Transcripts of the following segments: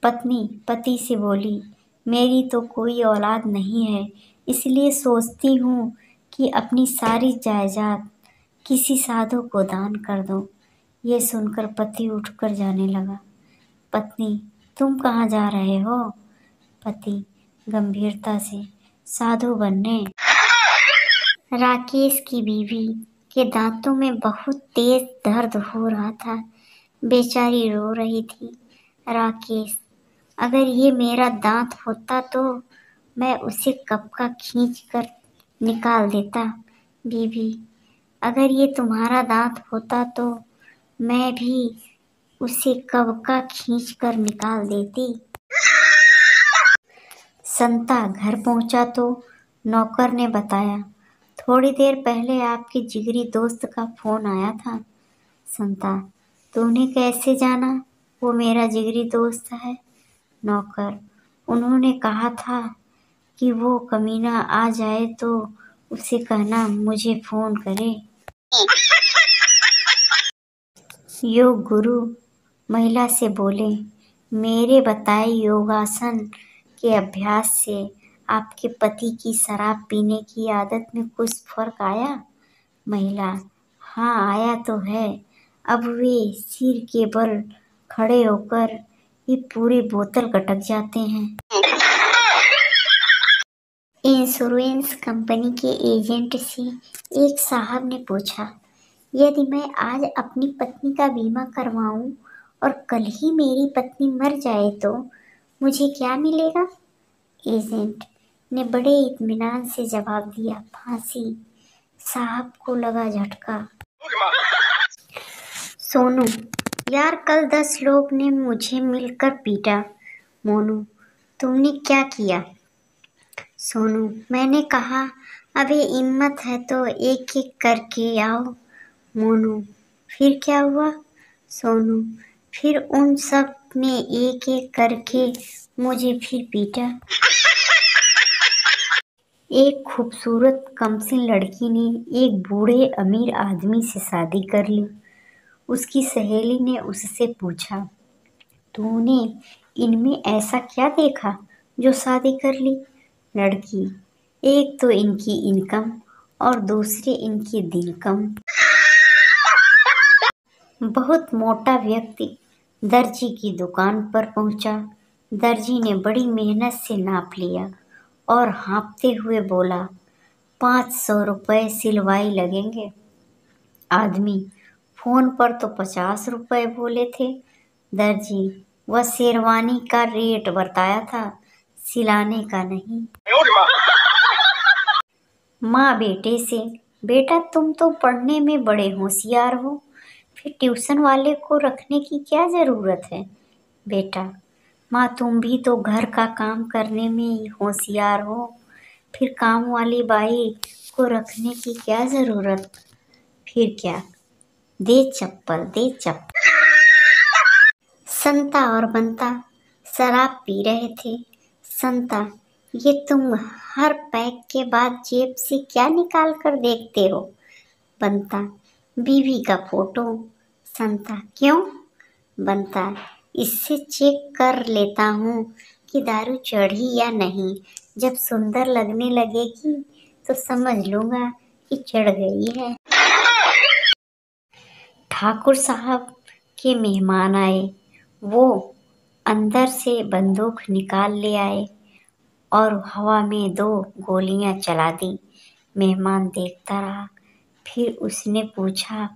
पत्नी पति से बोली, मेरी तो कोई औलाद नहीं है, इसलिए सोचती हूँ कि अपनी सारी जायदाद किसी साधु को दान कर दूं। ये सुनकर पति उठकर जाने लगा। पत्नी, तुम कहाँ जा रहे हो? पति गंभीरता से, साधु बनने। राकेश की बीवी के दांतों में बहुत तेज दर्द हो रहा था। बेचारी रो रही थी। राकेश, अगर ये मेरा दांत होता तो मैं उसे कब का खींच कर निकाल देता। बीवी, अगर ये तुम्हारा दांत होता तो मैं भी उसे कब का खींच कर निकाल देती। संता घर पहुंचा तो नौकर ने बताया, थोड़ी देर पहले आपके जिगरी दोस्त का फोन आया था। संता, तूने कैसे जाना वो मेरा जिगरी दोस्त है? नौकर, उन्होंने कहा था कि वो कमीना आ जाए तो उसे कहना मुझे फोन करे। योग गुरु महिला से बोले, मेरे बताए योगासन के अभ्यास से आपके पति की शराब पीने की आदत में कुछ फर्क आया? महिला, हाँ आया तो है। अब वे सिर के बल खड़े होकर ये पूरी बोतल गटक जाते हैं। इंश्योरेंस कंपनी के एजेंट से एक साहब ने पूछा, यदि मैं आज अपनी पत्नी का बीमा करवाऊं और कल ही मेरी पत्नी मर जाए तो मुझे क्या मिलेगा? एजेंट ने बड़े इत्मीनान से जवाब दिया, फांसी। साहब को लगा झटका। सोनू, यार कल 10 लोग ने मुझे मिलकर पीटा। मोनू, तुमने क्या किया? सोनू, मैंने कहा अबे हिम्मत है तो एक एक करके आओ। मोनू, फिर क्या हुआ? सोनू, फिर उन सब ने एक एक करके मुझे फिर पीटा। एक खूबसूरत कमसिन लड़की ने एक बूढ़े अमीर आदमी से शादी कर ली। उसकी सहेली ने उससे पूछा, तूने इनमें ऐसा क्या देखा जो शादी कर ली? लड़की, एक तो इनकी इनकम और दूसरे इनकी दिनकम। बहुत मोटा व्यक्ति दर्जी की दुकान पर पहुंचा। दर्जी ने बड़ी मेहनत से नाप लिया और हाँफते हुए बोला, 500 रुपये सिलवाई लगेंगे। आदमी, फोन पर तो 50 रुपये बोले थे। दर्जी, वह शेरवानी का रेट बताया था, सिलाने का नहीं। माँ बेटे से, बेटा तुम तो पढ़ने में बड़े होशियार हो, फिर ट्यूशन वाले को रखने की क्या ज़रूरत है? बेटा, माँ तुम भी तो घर का काम करने में होशियार हो, फिर काम वाली बाई को रखने की क्या ज़रूरत? फिर क्या, दे चप्पल दे चप्पल। संता और बंता शराब पी रहे थे। संता, ये तुम हर पैक के बाद जेब से क्या निकाल कर देखते हो? बंता, बीवी का फोटो। संता, क्यों? बंता, इससे चेक कर लेता हूँ कि दारू चढ़ी या नहीं। जब सुंदर लगने लगेगी तो समझ लूँगा कि चढ़ गई है। ठाकुर साहब के मेहमान आए। वो अंदर से बंदूक निकाल ले आए और हवा में 2 गोलियां चला दी। मेहमान देखता रहा। फिर उसने पूछा,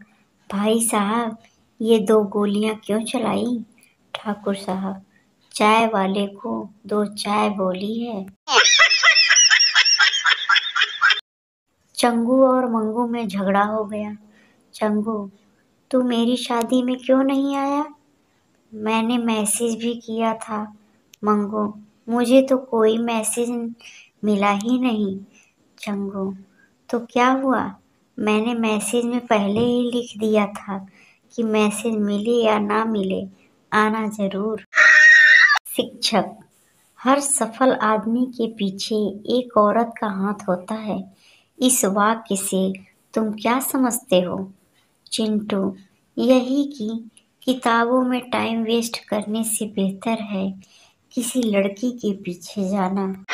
भाई साहब ये 2 गोलियां क्यों चलाई? ठाकुर साहब, चाय वाले को 2 चाय बोली है। चंगू और मंगू में झगड़ा हो गया। चंगू, तू मेरी शादी में क्यों नहीं आया? मैंने मैसेज भी किया था। मंगू, मुझे तो कोई मैसेज मिला ही नहीं। चंगू, तो क्या हुआ? मैंने मैसेज में पहले ही लिख दिया था कि मैसेज मिले या ना मिले, आना जरूर। शिक्षक, हर सफल आदमी के पीछे एक औरत का हाथ होता है। इस वाक्य से तुम क्या समझते हो? चिंटू, यही कि किताबों में टाइम वेस्ट करने से बेहतर है किसी लड़की के पीछे जाना।